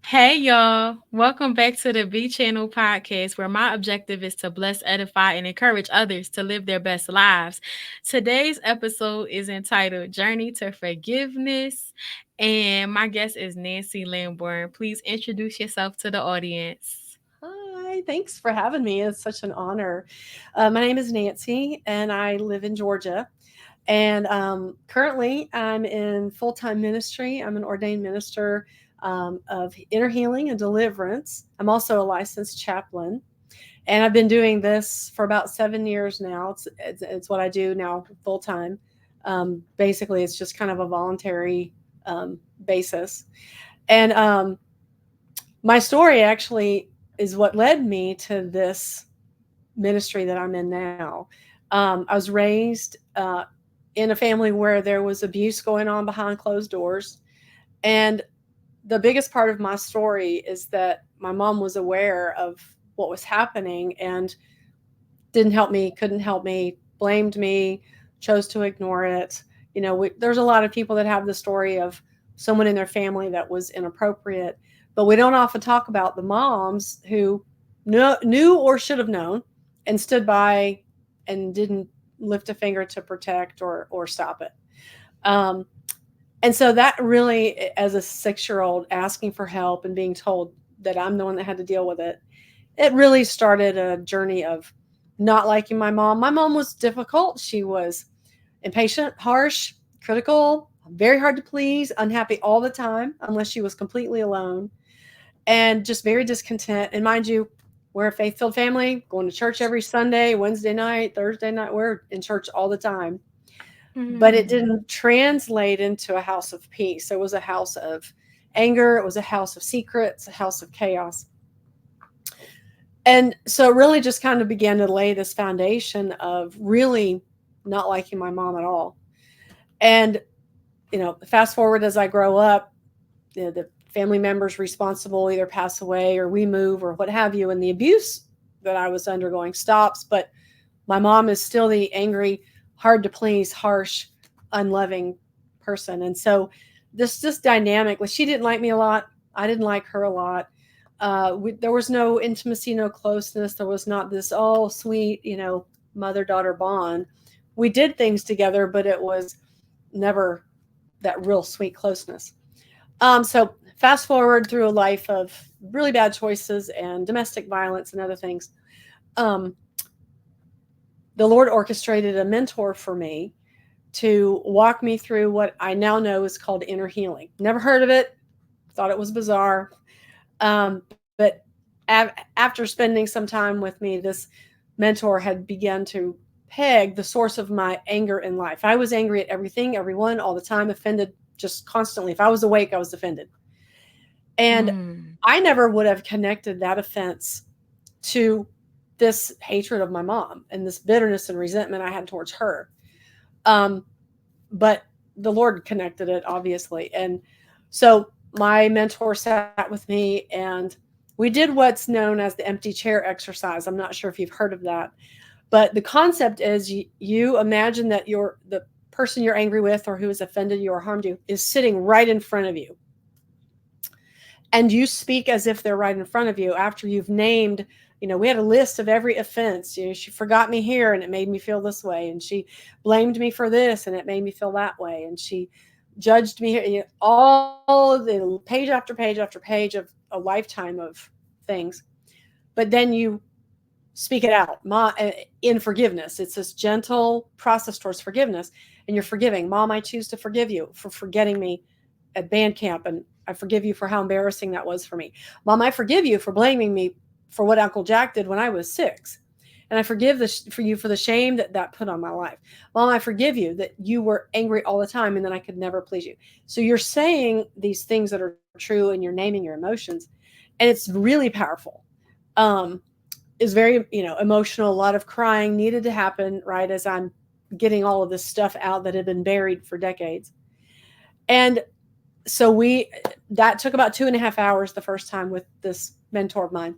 Hey y'all, welcome back to the B Channel podcast where my objective is to bless, edify, and encourage others to live their best lives. Today's episode is entitled Journey to Forgiveness, and my guest is Nanci Lamborn. Please introduce yourself to the audience. Hi, thanks for having me. It's such an honor. My name is Nancy, and I live in Georgia. And currently, I'm in full time ministry. I'm an ordained minister of inner healing and deliverance. I'm also a licensed chaplain, and I've been doing this for about 7 years now. It's what I do now full time. Basically, it's just kind of a voluntary basis. And my story actually is what led me to this ministry that I'm in now. I was raised in a family where there was abuse going on behind closed doors. And the biggest part of my story is that my mom was aware of what was happening and didn't help me, couldn't help me, blamed me, chose to ignore it. There's a lot of people that have the story of someone in their family that was inappropriate, but we don't often talk about the moms who knew or should have known and stood by and didn't lift a finger to protect or stop it. Um, and so that really, as a 6 year old, asking for help and being told that I'm the one that had to deal with it, it really started a journey of not liking my mom. My mom was difficult. She was impatient, harsh, critical, very hard to please, unhappy all the time, unless she was completely alone, and just very discontent. And mind you, we're a faith filled family, going to church every Sunday, Wednesday night, Thursday night. We're in church all the time. But it Mm. didn't translate into a house of peace. It was a house of anger, it was a house of secrets, a house of chaos. And so it really just kind of began to lay this foundation of really not liking my mom at all. And, fast forward as I grow up, the family members responsible either pass away or we move or what have you. And the abuse that I was undergoing stops. But my mom is still the angry, hard to please, harsh, unloving person. And so this dynamic, like she didn't like me a lot. I didn't like her a lot. There was no intimacy, no closeness. There was not this all sweet, mother daughter bond. We did things together, but it was never that real sweet closeness. So fast forward through a life of really bad choices and domestic violence and other things. Um, the Lord orchestrated a mentor for me to walk me through what I now know is called inner healing. Never heard of it, thought it was bizarre. But after spending some time with me, this mentor had begun to peg the source of my anger in life. I was angry at everything, everyone, all the time, offended just constantly. If I was awake, I was offended. And Mm. I never would have connected that offense to this hatred of my mom and this bitterness and resentment I had towards her. Um, but the Lord connected it, obviously. And so my mentor sat with me and we did what's known as the empty chair exercise. I'm not sure if you've heard of that, but the concept is you imagine that the person you're angry with or who has offended you or harmed you is sitting right in front of you, and you speak as if they're right in front of you after you've named, we had a list of every offense. She forgot me here and it made me feel this way, and she blamed me for this and it made me feel that way, and she judged me, all the page after page after page of a lifetime of things. But then you speak it out in forgiveness. It's this gentle process towards forgiveness, and you're forgiving. Mom, I choose to forgive you for forgetting me at band camp, and I forgive you for how embarrassing that was for me. Mom, I forgive you for blaming me for what Uncle Jack did when I was 6. And I forgive for you for the shame that put on my life. Mom, I forgive you that you were angry all the time and then I could never please you. So you're saying these things that are true and you're naming your emotions, and it's really powerful. Um, is very, emotional. A lot of crying needed to happen right as I'm getting all of this stuff out that had been buried for decades. And so that took about 2.5 hours the first time with this mentor of mine.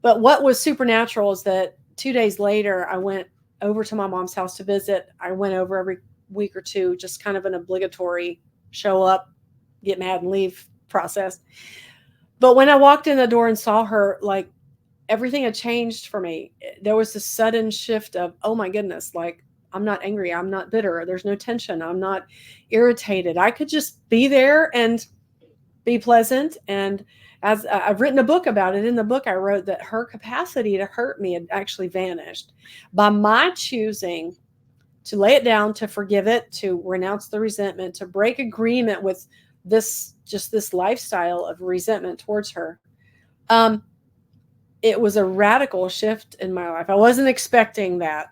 But what was supernatural is that 2 days later, I went over to my mom's house to visit. I went over every week or two, just kind of an obligatory show up, get mad, and leave process. But when I walked in the door and saw her, like everything had changed for me. There was this sudden shift of, oh my goodness, like I'm not angry, I'm not bitter, there's no tension, I'm not irritated. I could just be there and be pleasant. And as I've written a book about it, in the book I wrote that her capacity to hurt me had actually vanished by my choosing to lay it down, to forgive it, to renounce the resentment, to break agreement with this lifestyle of resentment towards her. Um, it was a radical shift in my life. I wasn't expecting that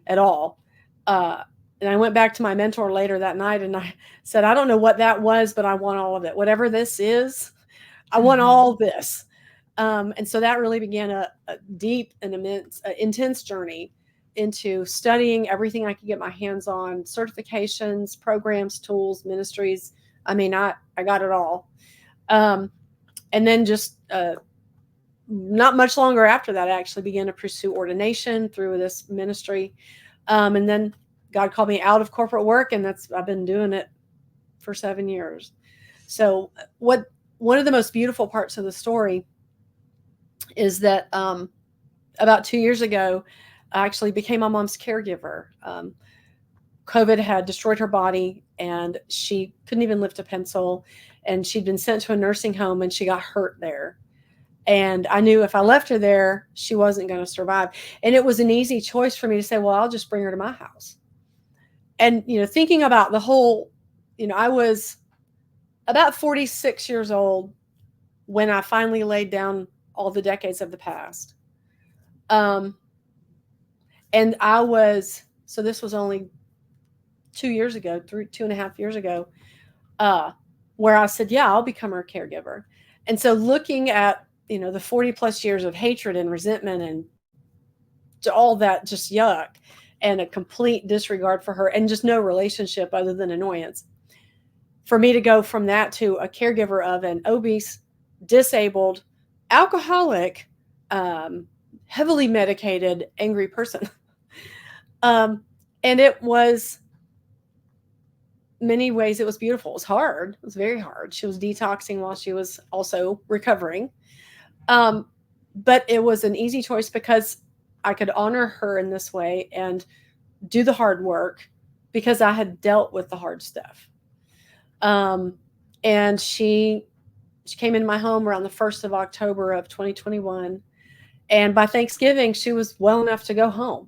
at all. Uh, and I went back to my mentor later that night and I said, I don't know what that was, but I want all of it. Whatever this is, I want Mhm. all this. And so that really began a deep and immense, intense journey into studying everything I could get my hands on, certifications, programs, tools, ministries. I mean, I got it all. Um, and then just not much longer after that, I actually began to pursue ordination through this ministry. And then God called me out of corporate work, and I've been doing it for 7 years. So, what one of the most beautiful parts of the story is that about 2 years ago, I actually became my mom's caregiver. COVID had destroyed her body, and she couldn't even lift a pencil. And she'd been sent to a nursing home, and she got hurt there. And I knew if I left her there, she wasn't going to survive. And it was an easy choice for me to say, well, I'll just bring her to my house. And, thinking about the whole, I was about 46 years old when I finally laid down all the decades of the past. Um, and so this was only 2 years ago, 2.5 years ago, uh, where I said, yeah, I'll become her caregiver. And so looking at, the 40 plus years of hatred and resentment and all that just yuck and a complete disregard for her and just no relationship other than annoyance, for me to go from that to a caregiver of an obese, disabled, alcoholic, um, heavily medicated, angry person. um, and it was many ways it was beautiful. It was hard. It was very hard. She was detoxing while she was also recovering. Um, but it was an easy choice because I could honor her in this way and do the hard work because I had dealt with the hard stuff. Um, and she came into my home around the 1st of October of 2021. And by Thanksgiving, she was well enough to go home.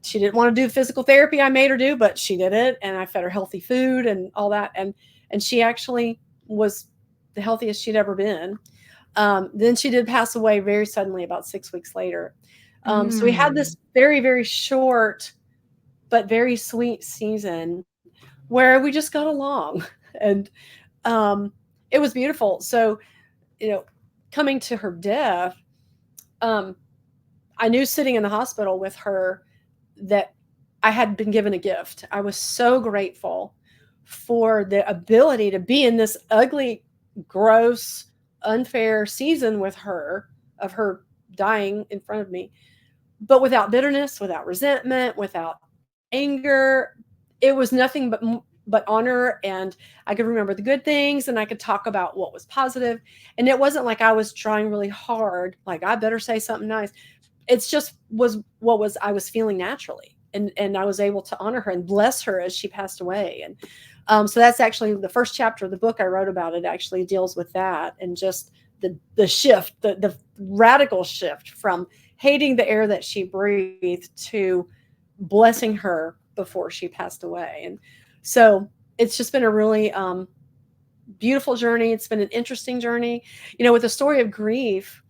She didn't want to do physical therapy I made her do, but she did it. And I fed her healthy food and all that. And she actually was the healthiest she'd ever been. Then she did pass away very suddenly about 6 weeks later. So we had Mm. this very, very short but very sweet season where we just got along. And um, it was beautiful. So, you know, coming to her death, um, I knew sitting in the hospital with her that I had been given a gift. I was so grateful for the ability to be in this ugly, gross, unfair season with her, of her dying in front of me, but without bitterness, without resentment, without anger. It was nothing but honor, and I could remember the good things and I could talk about what was positive. And it wasn't like I was trying really hard, like I better say something nice. It's just was what was I was feeling naturally, and I was able to honor her and bless her as she passed away. And so that's actually the first chapter of the book I wrote about. It actually deals with that and just the shift, the radical shift from hating the air that she breathed to blessing her before she passed away. And so it's just been a really beautiful journey. It's been an interesting journey. With the story of grief,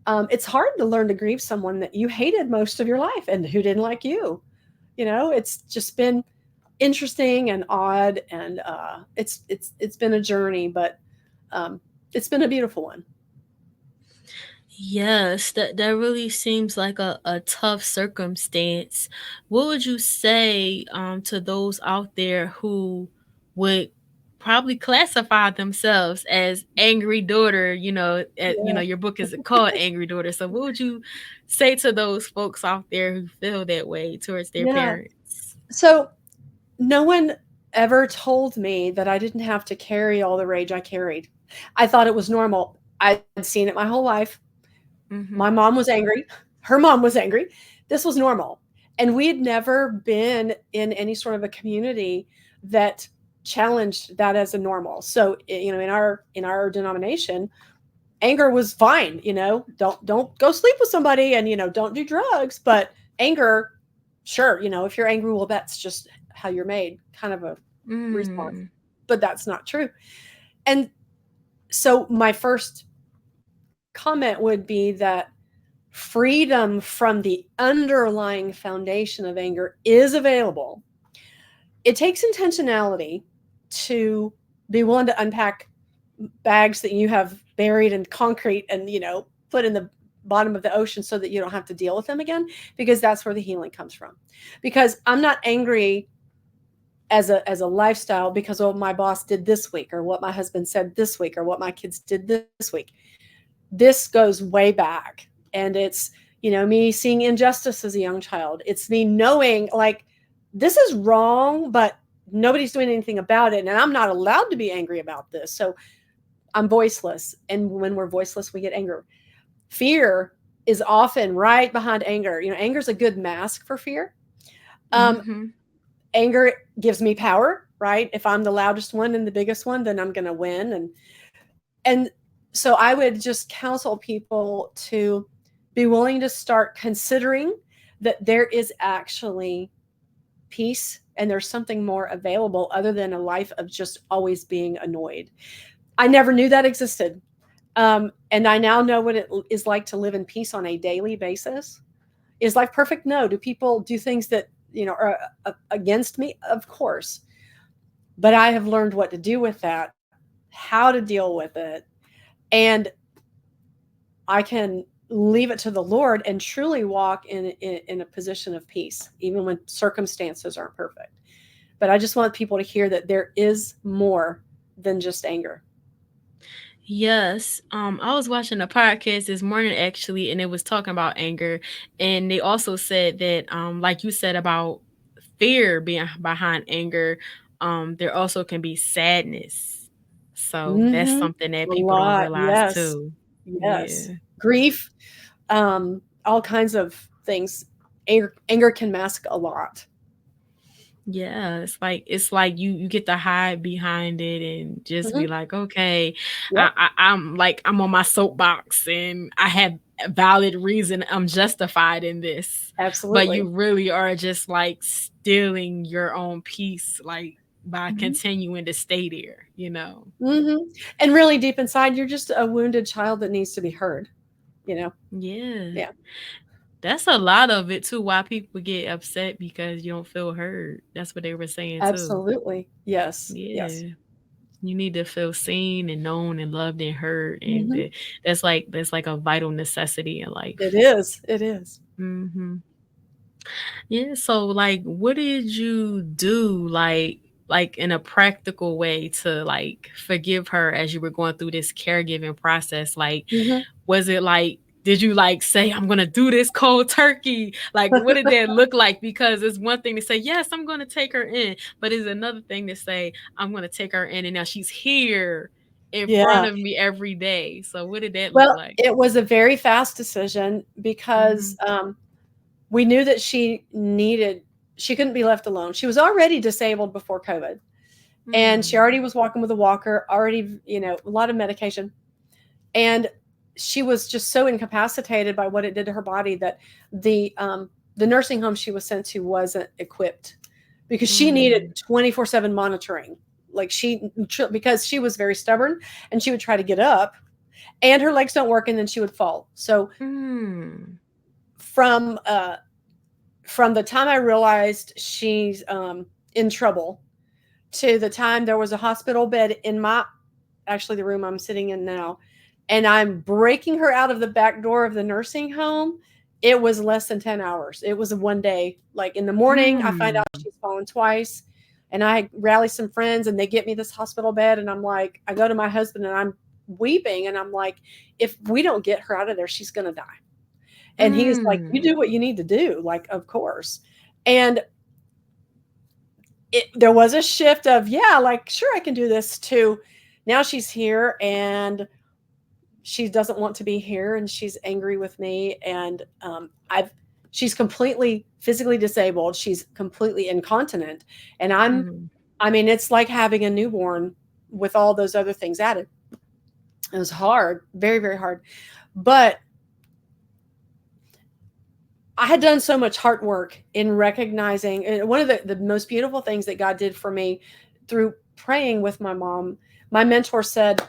it's hard to learn to grieve someone that you hated most of your life and who didn't like you. It's just been interesting and odd, and it's been a journey, but um, it's been a beautiful one. Yes, that really seems like a tough circumstance. What would you say to those out there who would probably classify themselves as angry daughter? Yeah, Your book is called Angry Daughter. So what would you say to those folks out there who feel that way towards their yeah. parents? So no one ever told me that I didn't have to carry all the rage I carried. I thought it was normal. I'd seen it my whole life. My Mhm. mom was angry. Her mom was angry. This was normal. And we had never been in any sort of a community that challenged that as a normal. So, in our denomination, anger was fine. Don't go sleep with somebody, and don't do drugs. But anger, sure, if you're angry, well, that's just how you're made, kind of a response. Mm. But that's not true. And so my first comment would be that freedom from the underlying foundation of anger is available. It takes intentionality to be willing to unpack bags that you have buried in concrete and put in the bottom of the ocean so that you don't have to deal with them again, because that's where the healing comes from. Because I'm not angry as a lifestyle because what my boss did this week, or what my husband said this week, or what my kids did this week. This goes way back, and it's me seeing injustice as a young child. It's me knowing, like, this is wrong, but nobody's doing anything about it, and I'm not allowed to be angry about this. So I'm voiceless, and when we're voiceless, we get anger. Fear is often right behind anger. Anger is a good mask for fear. um, Mhm. Anger gives me power, right? If I'm the loudest one and the biggest one, then I'm going to win. And so I would just counsel people to be willing to start considering that there is actually peace, and there's something more available other than a life of just always being annoyed. I never knew that existed. And I now know what it is like to live in peace on a daily basis. Is life perfect? No. Do people do things that are against me? Of course. But I have learned what to do with that, how to deal with it, and I can leave it to the Lord and truly walk in a position of peace, even when circumstances aren't perfect. But I just want people to hear that there is more than just anger. Yes. I was watching a podcast this morning actually, and it was talking about anger. And they also said that, like you said about fear being behind anger, there also can be sadness. So that's Mm-hmm. something that A people don't lot. realize Yes. too. Yes. Yeah. Grief, all kinds of things. Anger can mask a lot. Yeah, it's like you get to hide behind it and just Hmm. be like, okay, Yep. I'm like I'm on my soapbox and I have a valid reason, I'm justified in this, but you Absolutely. really are just like stealing your own peace, like by Hmm. continuing to stay there, you know. Hmm. And really deep inside, you're just a wounded child that needs to be heard. You know. Yeah, Yeah. that's a lot of it too. Why people get upset because you don't feel heard. That's what they were saying too. Absolutely. Yes. Yes. Yeah. You need to feel seen and known and loved and heard, and Hmm. that's like a vital necessity in It life. is. It is. Mhm. Yeah, so, like, what did you do, like, in a practical way to, like, forgive her as you were going through this caregiving process? Like, Hmm. was it like did you, like, say, "I'm gonna do this cold turkey"? Like, what did that look like? Because it's one thing to say, "Yes, I'm gonna take her in," but it's another thing to say, "I'm gonna take her in, and now she's here in front Yeah. of me every day." So what did that look Well, like? it was a very fast decision because Mhm. we knew that she couldn't be left alone. She was already disabled before COVID, and she Mm. already was walking with a walker, already, a lot of medication. And she was just so incapacitated by what it did to her body that the um, the nursing home she was sent to wasn't equipped, because she needed Mm. 24/7 monitoring. Like, because she was very stubborn, and she would try to get up, and her legs don't work, and then she would fall. So Mm. from uh, from the time I realized she's in trouble to the time there was a hospital bed in my actually the room I'm sitting in now, and I'm breaking her out of the back door of the nursing home, it was less than 10 hours. It was a one day. Like, in the morning, I find out Mm. she's fallen twice, and I rally some friends, and they get me this hospital bed. And I'm like, I go to my husband, and I'm weeping, and I'm like, if we don't get her out of there, she's going to die. And he is like, you Mm. do what you need to do. Like, of course. And there was a shift of, yeah, like, sure, I can do this too. Now she's here, and she doesn't want to be here and she's angry with me. And I've she's completely physically disabled. She's completely incontinent. And Mhm. I mean, it's like having a newborn with all those other things added. It was hard, very, very hard. But I had done so much hard work in recognizing, and one of the most beautiful things that God did for me through praying with my mom, my mentor said,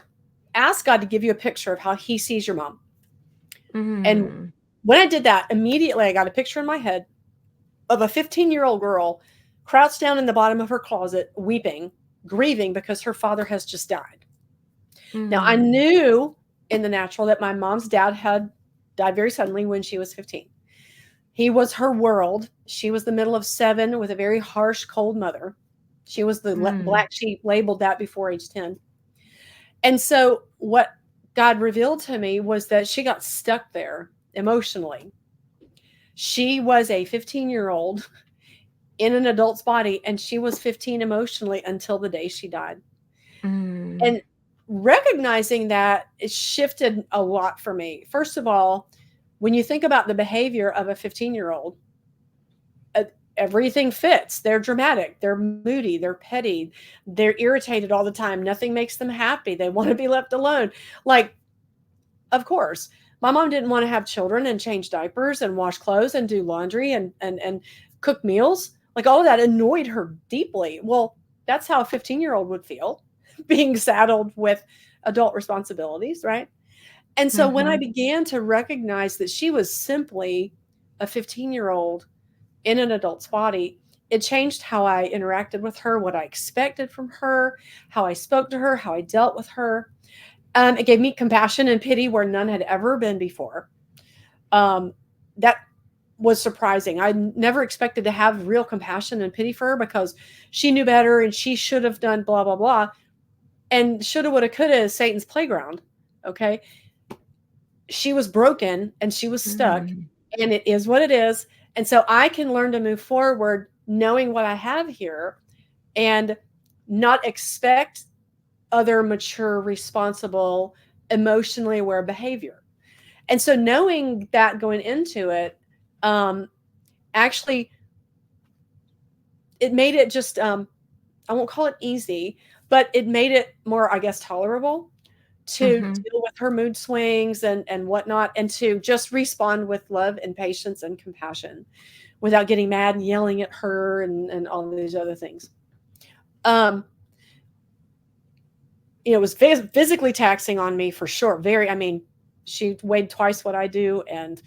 ask God to give you a picture of how he sees your mom. And Mhm. when I did that, immediately I got a picture in my head of a 15-year-old girl crouched down in the bottom of her closet, weeping, grieving because her father has just died. Now, I Mhm. knew in the natural that my mom's dad had died very suddenly when she was 15. He was her world. She was the middle of seven with a very harsh, cold mother. She was the Mhm. black sheep, labeled that before age 10. And so, what God revealed to me was that she got stuck there emotionally. She was a 15-year-old in an adult's body, and she was 15 emotionally until the day she died. Mhm. And recognizing that, it shifted a lot for me. First of all, when you think about the behavior of a 15-year-old, uh, everything fits. They're dramatic, they're moody, they're petty, they're irritated all the time. Nothing makes them happy. They want to be left alone. Like, of course, my mom didn't want to have children and change diapers and wash clothes and do laundry and cook meals. Like, all of that annoyed her deeply. Well, that's how a 15-year-old would feel being saddled with adult responsibilities, right? And so when I Mhm. began to recognize that she was simply a 15-year-old in an adult's body, it changed how I interacted with her, what I expected from her, how I spoke to her, how I dealt with her. It gave me compassion and pity where none had ever been before. Um, that was surprising. I never expected to have real compassion and pity for her because she knew better and she should have done blah, blah, blah. And shoulda, woulda, coulda is Satan's playground. Okay. She was broken and she was stuck, Mhm. and it is what it is. And so I can learn to move forward knowing what I have here and not expect other mature, responsible, emotionally aware behavior. And so knowing that going into it, um, actually, it made it just, I won't call it easy, but it made it more, I guess, tolerable to Mhm. deal with her mood swings and whatnot, and to just respond with love and patience and compassion without getting mad and yelling at her and all these other things. Um, it was physically taxing on me for sure. Very, I mean, she weighed twice what I do, and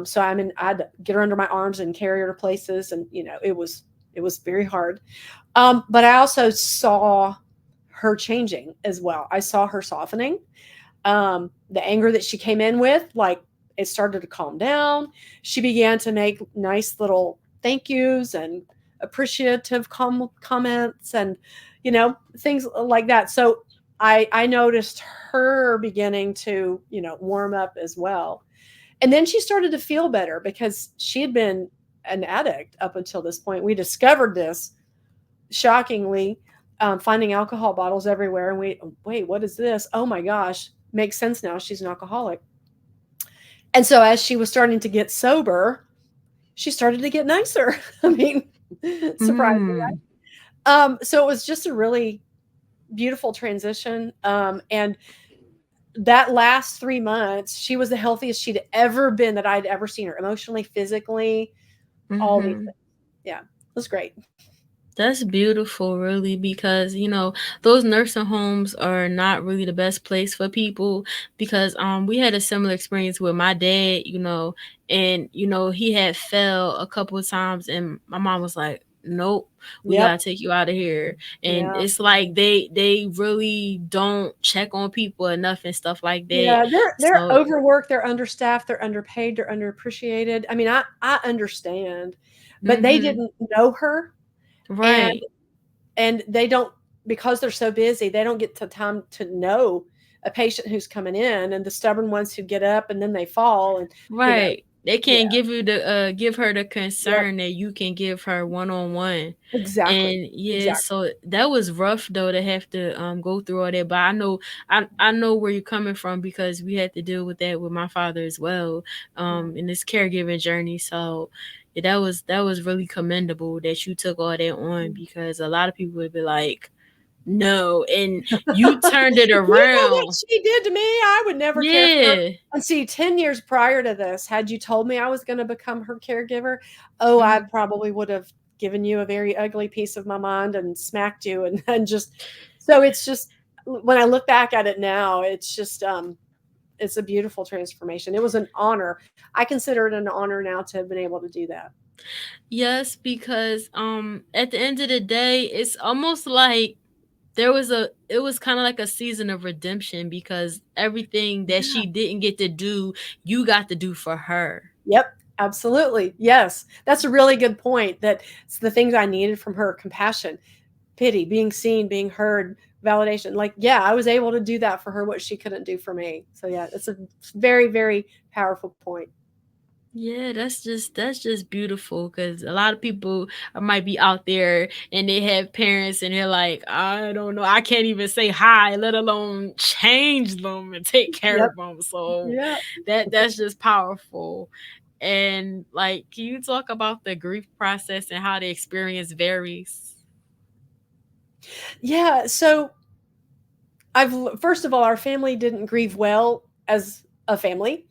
so I mean, I had to get her under my arms and carry her to places, and it was very hard. But I also saw her changing as well. I saw her softening. The anger that she came in with, like, it started to calm down. She began to make nice little thank yous and appreciative comments, and things like that. So I noticed her beginning to warm up as well. And then she started to feel better because she had been an addict up until this point. We discovered this shockingly, finding alcohol bottles everywhere. And we, wait, what is this? Oh my gosh, makes sense now. She's an alcoholic. And so as she was starting to get sober, she started to get nicer. I mean, surprising, Mhm. right? So it was just a really beautiful transition. And that last 3 months, she was the healthiest she'd ever been that I'd ever seen her, emotionally, physically, all these Mhm. things. Yeah, it was great. That's beautiful, really, because those nursing homes are not really the best place for people because we had a similar experience with my dad, and he had fell a couple of times, and my mom was like, "Nope, we Yep. gotta take you out of here." And Yeah. it's like they really don't check on people enough and stuff like that. Yeah, they're So overworked, they're understaffed, they're underpaid, they're underappreciated. I mean, I understand, but they mhm. didn't know her, and Right. they don't, because they're so busy, they don't get the time to know a patient who's coming in, and the stubborn ones who get up and then they fall, and you know, Right. They Yeah, can't give you the give her the yep, concern that you can give her one on one. exactly, And yeah, exactly. so that was rough though to have to go through all that. But I know where you're coming from because we had to deal with that with my father as well, Yeah. in this caregiving journey. So yeah, that was really commendable that you took all that on because a lot of people would be like, no, and you turned it You know what around. she did to me? I would never care for her. Yeah. And see, 10 years prior to this, had you told me I was going to become her caregiver, oh, I Mhm. probably would have given you a very ugly piece of my mind and smacked you and just so it's just when I look back at it now, it's just it's a beautiful transformation. It was an honor. I consider it an honor now to have been able to do that. Yes, because at the end of the day, it's almost like it was kind of like a season of redemption because everything that Yeah. she didn't get to do, you got to do for her. Yep, absolutely. Yes. That's a really good point that it's the things I needed from her: compassion, pity, being seen, being heard, validation. Like, yeah, I was able to do that for her, what she couldn't do for me. So, yeah, it's a very, very powerful point. Yeah, that's just beautiful because a lot of people might be out there and they have parents and they're like, I don't know, I can't even say hi, let alone change them and take care Yep. of them. So Yeah. that's just powerful. And like, can you talk about the grief process and how the experience varies? Yeah. So, first of all, our family didn't grieve well as a family.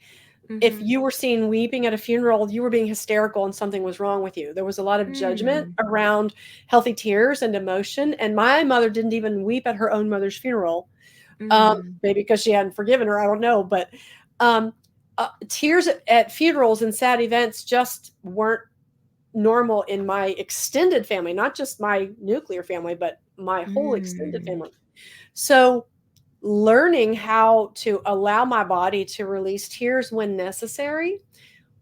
If Mm-hmm. you were seen weeping at a funeral, you were being hysterical and something was wrong with you. There was a lot of judgment Mm. around healthy tears and emotion. And my mother didn't even weep at her own mother's funeral, Mm. maybe because she hadn't forgiven her. I don't know. But um, tears at funerals and sad events just weren't normal in my extended family, not just my nuclear family, but my whole extended Mm. family. So learning how to allow my body to release tears when necessary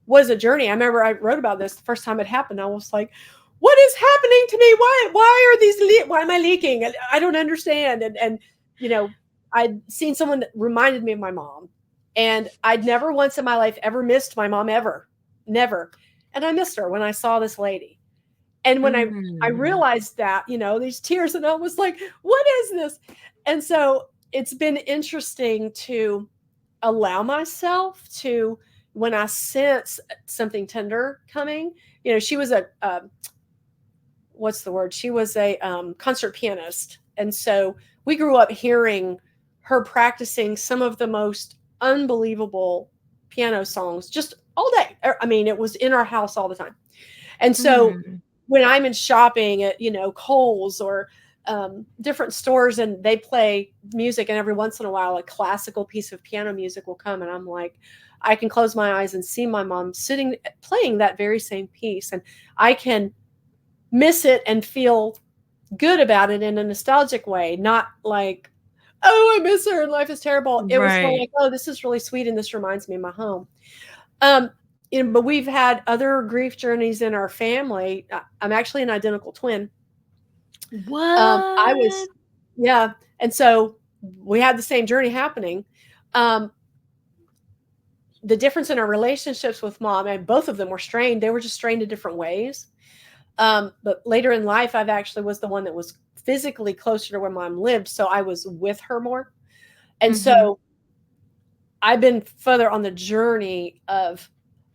was a journey. I remember I wrote about this the first time it happened. I was like, "What is happening to me? Why are these why am I leaking? I don't understand." And you know, I'd seen someone that reminded me of my mom, and I'd never once in my life ever missed my mom ever, never. And I missed her when I saw this lady. And when I Mm. realized that, these tears, and I was like, "What is this?" And so it's been interesting to allow myself to, when I sense something tender coming. She was a what's the word? She was a concert pianist, and so we grew up hearing her practicing some of the most unbelievable piano songs just all day. I mean, it was in our house all the time. And so Mm. when I'm in shopping at, Kohl's or different stores and they play music, and every once in a while a classical piece of piano music will come, and I'm like, I can close my eyes and see my mom sitting playing that very same piece, and I can miss it and feel good about it in a nostalgic way, not like, oh, I miss her and life is terrible. It was more Right. like, oh, this is really sweet and this reminds me of my home. Um, but we've had other grief journeys in our family. I'm actually an identical twin. I was, What? yeah, and so we had the same journey happening. Um, the difference in our relationships with mom, and both of them were strained. They were just strained in different ways. But later in life, I've actually was the one that was physically closer to where mom lived, so I was with her more. And Mhm. so I've been further on the journey of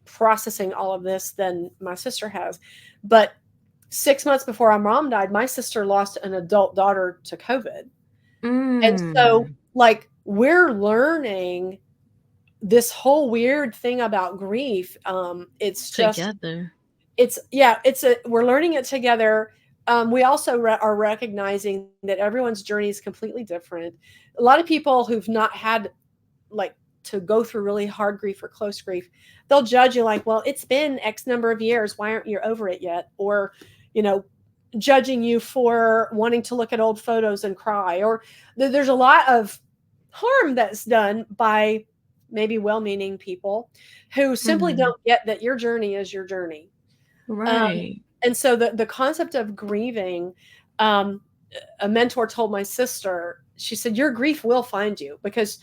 processing all of this than my sister has. But 6 months before our mom died, my sister lost an adult daughter to COVID. And so, Mm. like, we're learning this whole weird thing about grief. It's just, Together. yeah, we're learning it together. We also are recognizing that everyone's journey is completely different. A lot of people who've not had like to go through really hard grief or close grief, they'll judge you like, well, it's been X number of years. Why aren't you over it yet? Or, you know, judging you for wanting to look at old photos and cry. Or there's a lot of harm that's done by maybe well meaning people who simply Mhm. don't get that your journey is your journey. Um, Right. and so the concept of grieving, um, a mentor told my sister, she said, your grief will find you because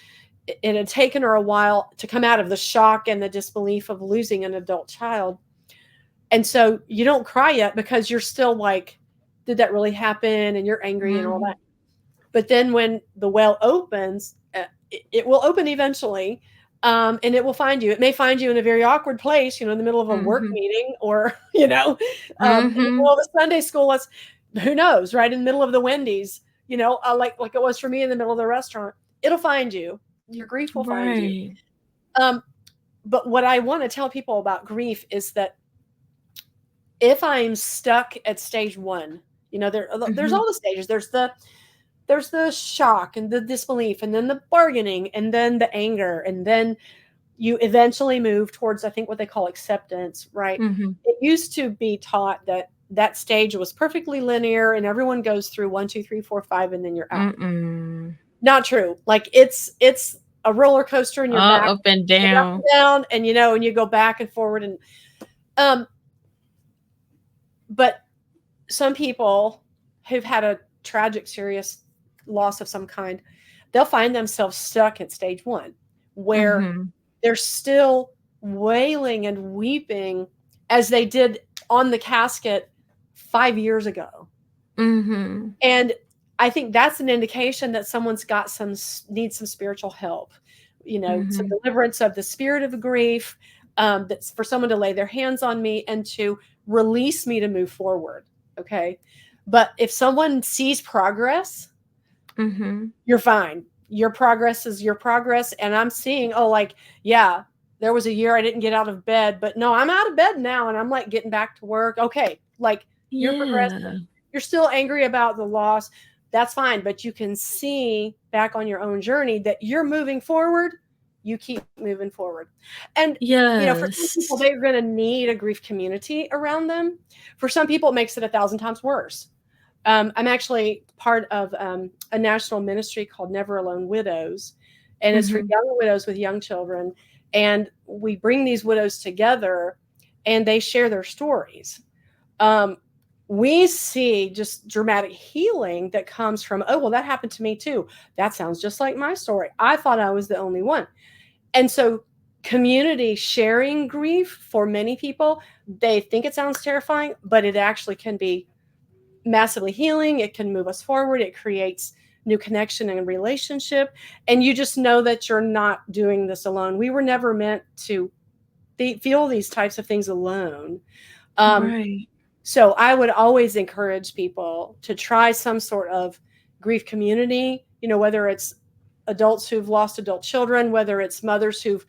it had taken her a while to come out of the shock and the disbelief of losing an adult child. And so you don't cry yet because you're still like, did that really happen? And you're angry and all that. Mhm. But then when the well opens, it will open eventually, and it will find you. It may find you in a very awkward place, in the middle of a work Mhm. meeting, or in the middle Mhm. of a Sunday school. Let's Who knows, right in the middle of the Wendy's, like it was for me in the middle of the restaurant. It'll find you. Your grief will find you. Right. Um, but what I want to tell people about grief is that if I'm stuck at stage one, there's Mhm. all the stages. There's the shock and the disbelief, and then the bargaining, and then the anger, and then you eventually move towards, I think, what they call acceptance, right? Mhm. It used to be taught that that stage was perfectly linear and everyone goes through one, two, three, four, five, and then you're out. Mm-mm. Not true. Like it's a roller coaster and you're back Up and and up down. and down, and you go back and forward, and um but some people who've had a tragic, serious loss of some kind, they'll find themselves stuck at stage one, where Mhm. they're still wailing and weeping as they did on the casket 5 years ago. Mhm. And I think that's an indication that someone's got needs some spiritual help, some Mhm. deliverance of the spirit of grief, that's for someone to lay their hands on me and to release me to move forward. Okay. But if someone sees progress, Mhm. you're fine. Your progress is your progress. And I'm seeing, oh, like, yeah, there was a year I didn't get out of bed, but no, I'm out of bed now and I'm like getting back to work. Okay. Like, you're Yeah. progressing. You're still angry about the loss. That's fine. But you can see back on your own journey that you're moving forward. You keep moving forward. And, for some people, Yes. they're going to need a grief community around them. For some people, it makes it 1,000 times worse. I'm actually part of a national ministry called Never Alone Widows, and it's for Mhm. young widows with young children. And we bring these widows together, and they share their stories. Um, we see just dramatic healing that comes from, oh, well, that happened to me too. That sounds just like my story. I thought I was the only one. And so, community sharing grief for many people, they think it sounds terrifying, but it actually can be massively healing. It can move us forward. It creates new connection and relationship. And you just know that you're not doing this alone. We were never meant to feel these types of things alone. Um, Right. so I would always encourage people to try some sort of grief community, whether it's adults who've lost adult children, whether it's mothers who've,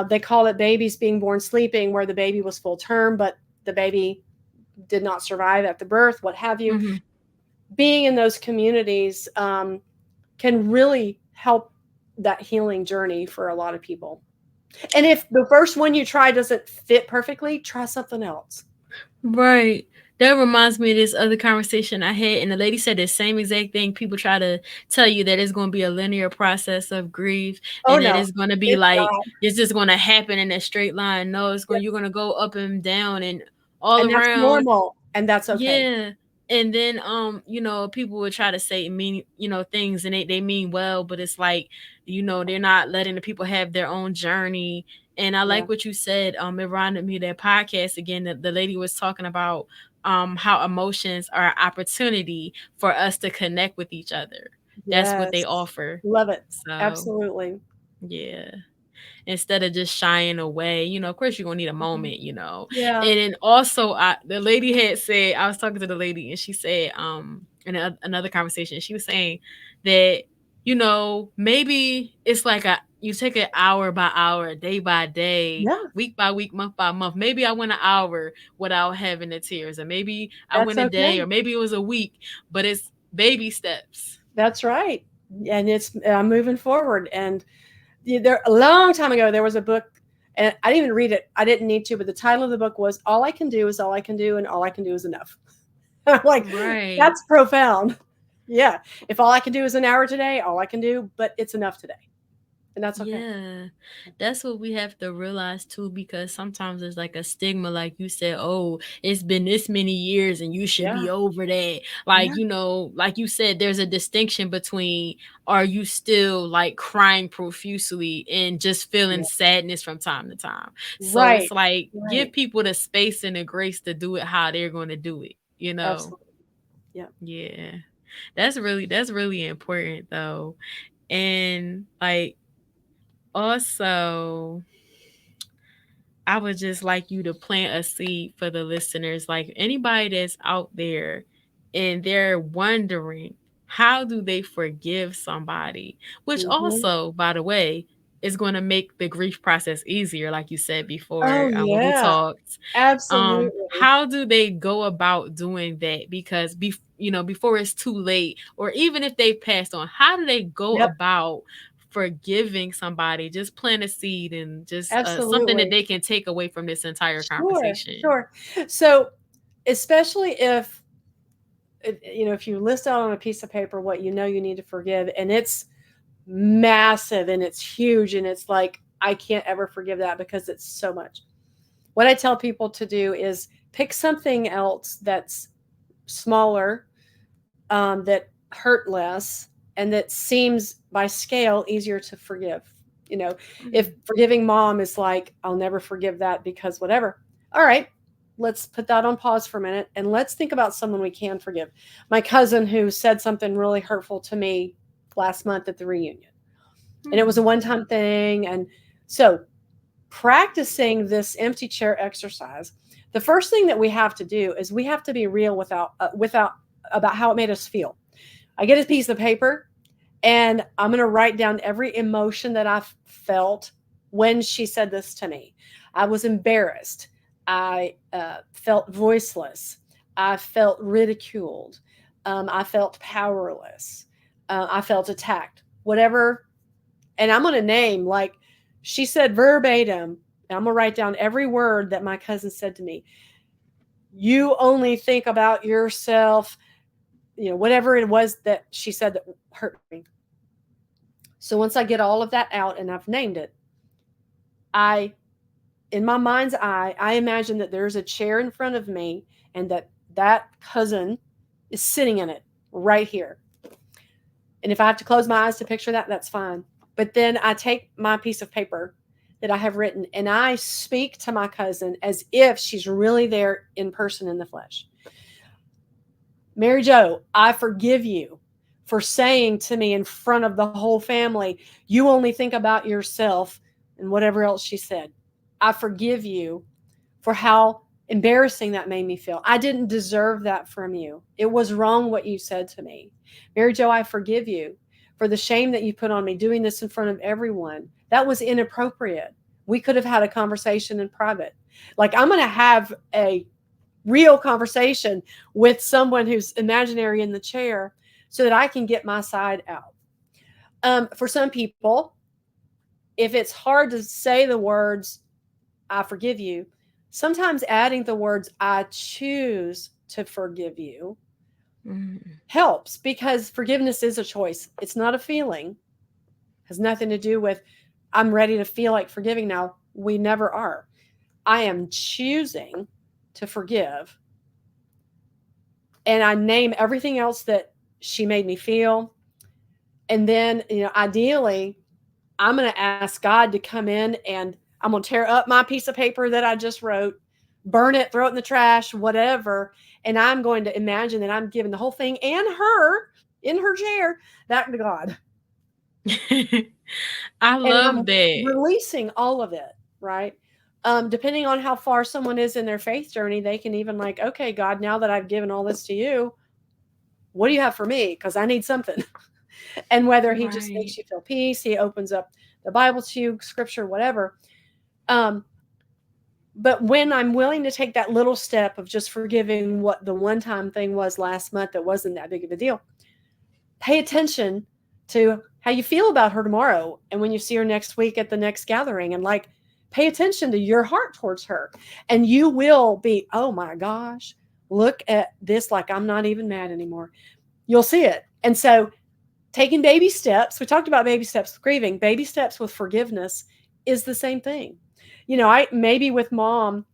they call it babies being born sleeping, where the baby was full term, but the baby did not survive at the birth, what have you. Mhm. Being in those communities can really help that healing journey for a lot of people. And if the first one you try doesn't fit perfectly, try something else. Right. That reminds me of this other conversation I had, and the lady said the same exact thing. People try to tell you that it's going to be a linear process of grief, Oh and that no, it's going to be it's like not. it's just going to happen in a straight line. No, it's going. Yep. You're going to go up and down and all And that's around. normal, and that's okay. Yeah. And then people would try to say mean, things and they mean well, but it's like, they're not letting the people have their own journey. And I Yeah. like what you said. It reminded me of that podcast again that the lady was talking about how emotions are an opportunity for us to connect with each other. That's what they Yes. offer. Love it. So Absolutely. yeah, instead of just shying away. Of course you're gonna need a Mhm. moment. Yeah. And then also the lady had said, I was talking to the lady and she said, in another conversation, she was saying that, maybe it's like you take it hour by hour, day by day, Yeah. week by week, month by month. Maybe I went an hour without having the tears, or maybe I That's went a day, okay. or maybe it was a week, but it's baby steps. That's right. And it's moving forward. And there a long time ago there was a book, and I didn't even read it. I didn't need to, but the title of the book was "All I Can Do Is All I Can Do, and All I Can Do Is Enough." I'm like, Right. that's profound. Yeah. If all I can do is an hour today, all I can do, but it's enough today. and that's okay. Yeah, that's what we have to realize too, because sometimes there's like a stigma, like you said, oh, it's been this many years and you should Yeah, be over that. yeah, Like, like you said, there's a distinction between are you still like crying profusely and just feeling yeah. sadness from time to time. So it's Right, like give right. people the space and the grace to do it how they're going to do it. Absolutely. Yeah. Yeah. That's really important though. And like also, I would just like you to plant a seed for the listeners, like anybody that's out there and they're wondering how do they forgive somebody, which Hmm. also, by the way, is going to make the grief process easier, like you said before Oh, when we yeah. talked. Absolutely. How do they go about doing that? Because before it's too late, or even if they passed on, how do they go Yep. about forgiving somebody? Just plant a seed and just something that Absolutely. they can take away from this entire Sure, conversation. sure. So, especially if, if you list out on a piece of paper what you know you need to forgive, and it's massive and it's huge, and it's like, I can't ever forgive that because it's so much. What I tell people to do is pick something else that's smaller, that hurt less, and that seems by scale easier to forgive. You know, if Mm, forgiving mom is like, I'll never forgive that because whatever. All right, let's put that on pause for a minute and let's think about someone we can forgive. My cousin who said something really hurtful to me last month at the reunion, and it was a mm, one time thing. And so, practicing this empty chair exercise, the first thing that we have to do is we have to be real without about how it made us feel. I get a piece of paper and I'm going to write down every emotion that I felt when she said this to me. I was embarrassed. I felt voiceless. I felt ridiculed. I felt powerless. I felt attacked. Whatever. And I'm going to name, like, she said verbatim, and I'm going to write down every word that my cousin said to me. You only think about yourself, whatever it was that she said that hurt me. So once I get all of that out and I've named it, I, in my mind's eye, I imagine that there's a chair in front of me and that cousin is sitting in it right here. And if I have to close my eyes to picture that, that's fine. But then I take my piece of paper that I have written and I speak to my cousin as if she's really there in person in the flesh. Mary Jo, I forgive you for saying to me in front of the whole family, you only think about yourself and whatever else she said. I forgive you for how embarrassing that made me feel. I didn't deserve that from you. It was wrong what you said to me. Mary Jo, I forgive you for the shame that you put on me doing this in front of everyone. That was inappropriate. We could have had a conversation in private. Like, I'm going to have a real conversation with someone who's imaginary in the chair so that I can get my side out. For some people, if it's hard to say the words, I forgive you, sometimes adding the words, I choose to forgive you, mm, helps, because forgiveness is a choice. It's not a feeling, it has nothing to do with, I'm ready to feel like forgiving now. We never are. I am choosing to forgive, and I name everything else that she made me feel. And then, ideally, I'm going to ask God to come in and I'm going to tear up my piece of paper that I just wrote, burn it, throw it in the trash, whatever. And I'm going to imagine that I'm giving the whole thing and her in her chair back to God. mm. I And love I'm that. releasing all of it, right? Depending on how far someone is in their faith journey, they can even, like, okay, God, now that I've given all this to you, what do you have for me? Because I need something. And whether he just Right. makes you feel peace, he opens up the Bible to you, scripture, whatever. Um, but when I'm willing to take that little step of just forgiving what the one time thing was last month that wasn't that big of a deal, pay attention to how you feel about her tomorrow. And when you see her next week at the next gathering, and, like, pay attention to your heart towards her. And you will be, oh my gosh, look at this. Like, I'm not even mad anymore. You'll see it. And so taking baby steps. We talked about baby steps with grieving. Baby steps with forgiveness is the same thing. I maybe with mom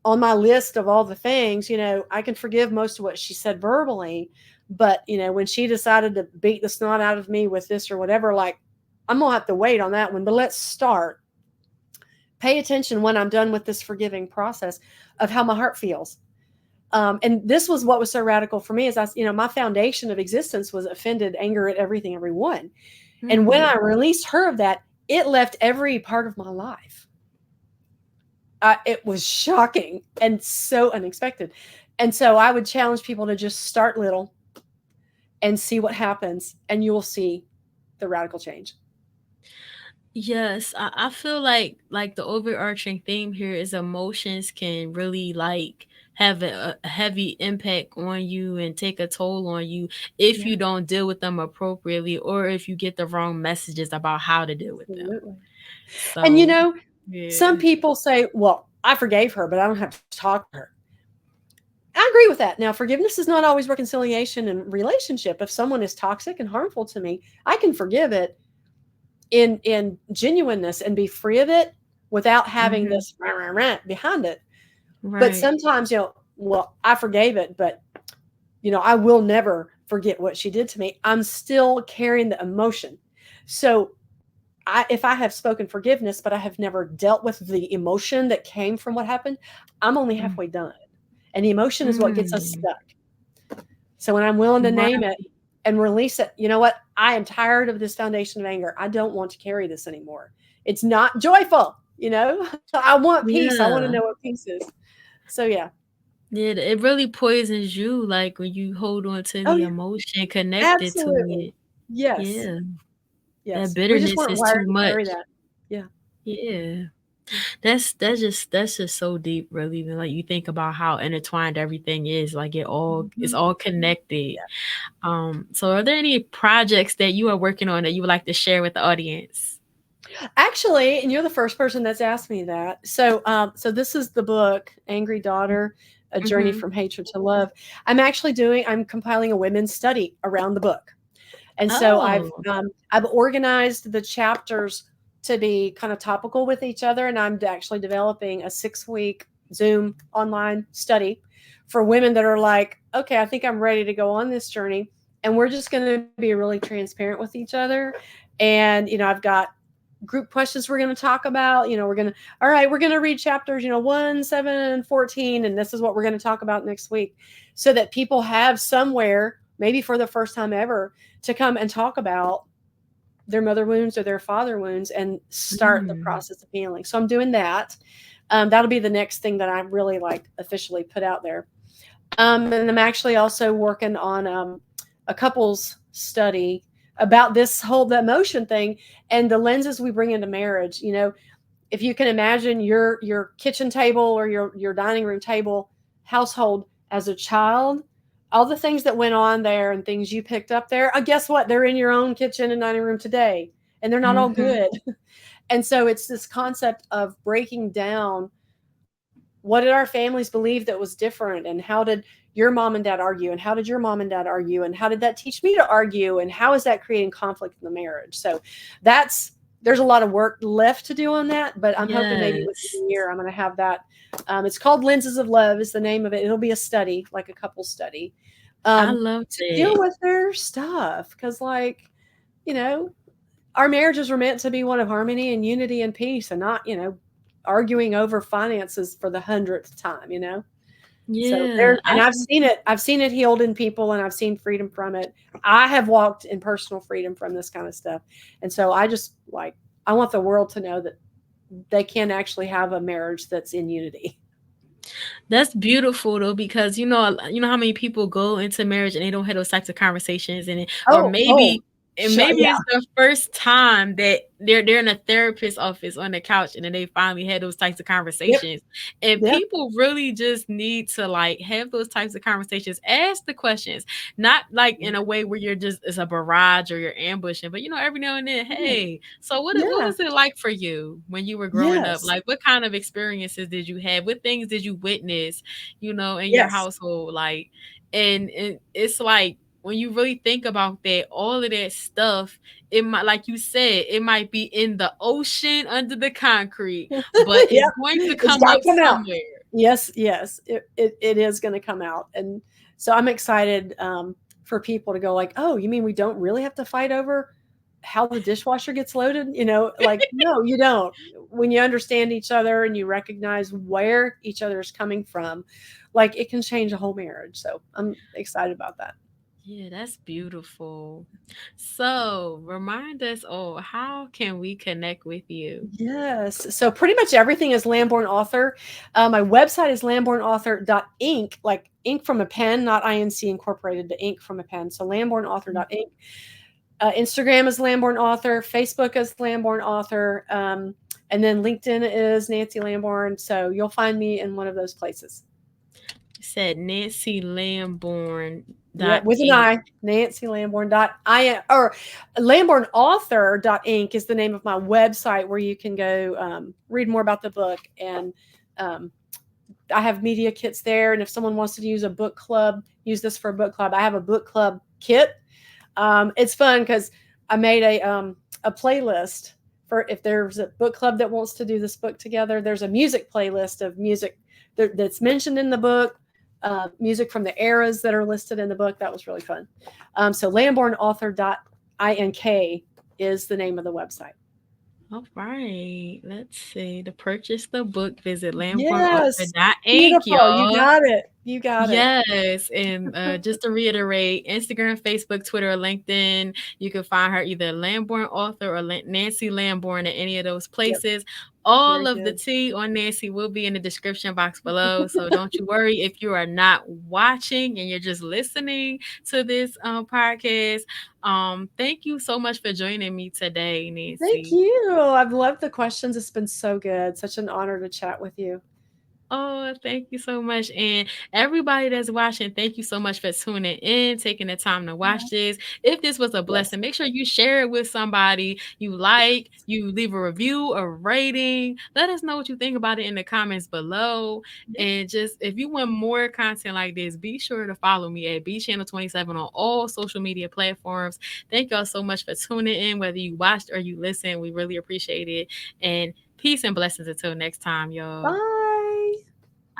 on my list of all the things, I can forgive most of what she said verbally, but when she decided to beat the snot out of me with this or whatever, like I'm gonna have to wait on that one. But let's start. Pay attention when I'm done with this forgiving process of how my heart feels. And this was what was so radical for me is my foundation of existence was offended anger at everything, everyone. And when I Mm. released her of that, it left every part of my life. It was shocking and so unexpected. And so I would challenge people to just start little and see what happens, and you will see the radical change. Yes, I feel like the overarching theme here is emotions can really like have a heavy impact on you and take a toll on you if Yeah, you don't deal with them appropriately or if you get the wrong messages about how to deal with them. absolutely. And So, some yeah. people say, well, I forgave her, but I don't have to talk to her. I agree with that. Now, forgiveness is not always reconciliation and relationship. If someone is toxic and harmful to me, I can forgive it in genuineness and be free of it without having Mhm. this rah, rah, rah behind it. But Right. sometimes, well, I forgave it, but I will never forget what she did to me. I'm still carrying the emotion. So if I have spoken forgiveness, but I have never dealt with the emotion that came from what happened, I'm only Mm. halfway done. And the emotion is what gets us Mm. stuck. So when I'm willing to name it Right. and release it, you know what? I am tired of this foundation of anger. I don't want to carry this anymore. It's not joyful, I want peace. I want to know Yeah. what peace is. So yeah. Yeah, it really poisons you like when you hold on to Oh the yeah. emotion connected to Absolutely. it. Yes. Yeah. That Yes. We just bitterness weren't is wired too to carry much. that. Yeah. Yeah. Yeah. That's just so deep, really. When like you think about how intertwined everything is, like it's Mhm. all connected. Yeah. So are there any projects that you are working on that you would like to share with the audience? Actually, and you're the first person that's asked me that. So this is the book, Angry Daughter, A Journey Mm-hmm. from Hatred to Love. I'm compiling a women's study around the book. And so Oh. I've organized the chapters to be kind of topical with each other, and I'm actually developing a 6-week Zoom online study for women that are like, okay, I think I'm ready to go on this journey, and we're just going to be really transparent with each other. And I've got group questions we're going to talk about. All right, we're going to read chapters 1, 7, and 14, and this is what we're going to talk about next week, so that people have somewhere, maybe for the first time ever, to come and talk about their mother wounds or their father wounds and start the Mm. process of healing. So I'm doing that. That'll be the next thing that I really like officially put out there. And I'm actually also working on a couples study about this whole the emotion thing and the lenses we bring into marriage. If you can imagine your kitchen table or your dining room table household as a child, all the things that went on there and things you picked up there, guess what? They're in your own kitchen and dining room today, and they're not all Mhm. good. And so it's this concept of breaking down what did our families believe that was different, and how did your mom and dad argue, and how did your mom and dad argue, and how did that teach me to argue, and how is that creating conflict in the marriage? So that's there's a lot of work left to do on that, but I'm hoping maybe within Yes. a year I'm going to have that. It's called Lenses of Love is the name of it. It'll be a study, like a couple study, I um, love to deal that. with their stuff, because like you know our marriages were meant to be one of harmony and unity and peace, and not arguing over finances for the 100th time. So Yeah. there, and I've seen it healed in people, and I've seen freedom from it. I have walked in personal freedom from this kind of stuff. And so I just like I want the world to know that they can actually have a marriage that's in unity. That's beautiful though, because you know how many people go into marriage and they don't have those types of conversations and or Oh, oh, maybe yeah. it's the first time that they're in a therapist's office on the couch and then they finally had those types of Yep. conversations. And Yeah. people really just need to like have those types of conversations, ask the questions, not like in a way where you're just it's a barrage or you're ambushing, but every now and then, Yeah. hey, so what Yeah. was it like for you when you were growing up? Yes. Like what kind of experiences did you have? What things did you witness, in your Yes. household? Like and it's like when you really think about that, all of that stuff, it might, like you said, it might be in the ocean under the concrete, but Yeah, it's going to it's come got up to come out. somewhere. Yes, yes, it is going to come out, and so I'm excited for people to go like, oh, you mean we don't really have to fight over how the dishwasher gets loaded? You know, like no, you don't. When you understand each other and you recognize where each other is coming from, like it can change a whole marriage. So I'm excited about that. Yeah, that's beautiful. So, remind us all, how can we connect with you? Yes. So pretty much everything is Lamborn Author. My website is lambornauthor.ink, like ink from a pen, not INC incorporated, the ink from a pen. So lambornauthor.ink. Instagram is Lamborn Author. Facebook is Lamborn Author. And then LinkedIn is Nanci Lamborn. So you'll find me in one of those places. You said Nanci Lamborn Yeah, dot with an ink. I, Nanci Lamborn dot I or Lamborn Author dot ink is the name of my website where you can go read more about the book. And um, I have media kits there. And if someone wants to use a book club, use this for a book club. I have a book club kit. It's fun because I made a playlist for if there's a book club that wants to do this book together. There's a music playlist of music that's mentioned in the book, music from the eras that are listed in the book. That was really fun. So lambornauthor.ink is the name of the website. All right. Let's see. To purchase the book, visit Yes, lambornauthor.ink, beautiful. You y'all. got it. You got it. Yes, and just to reiterate, Instagram, Facebook, Twitter, or LinkedIn, you can find her either Lamborn Author or Nanci Lamborn at any of those Yep. places. All Very of the good. tea on Nanci will be in the description box below, so don't you worry if you are not watching and you're just listening to this podcast. Thank you so much for joining me today, Thank Nanci. you. I've loved the questions. It's been so good. Such an honor to chat with you. Oh, thank you so much. And everybody that's watching, thank you so much for tuning in, taking the time to watch this. If this was a Yes. blessing, make sure you share it with somebody you like, you leave a review, a rating. Let us know what you think about it in the comments below. Yep. And just if you want more content like this, be sure to follow me at B Channel 27 on all social media platforms. Thank y'all so much for tuning in, whether you watched or you listened. We really appreciate it. And peace and blessings until next time, y'all. Bye.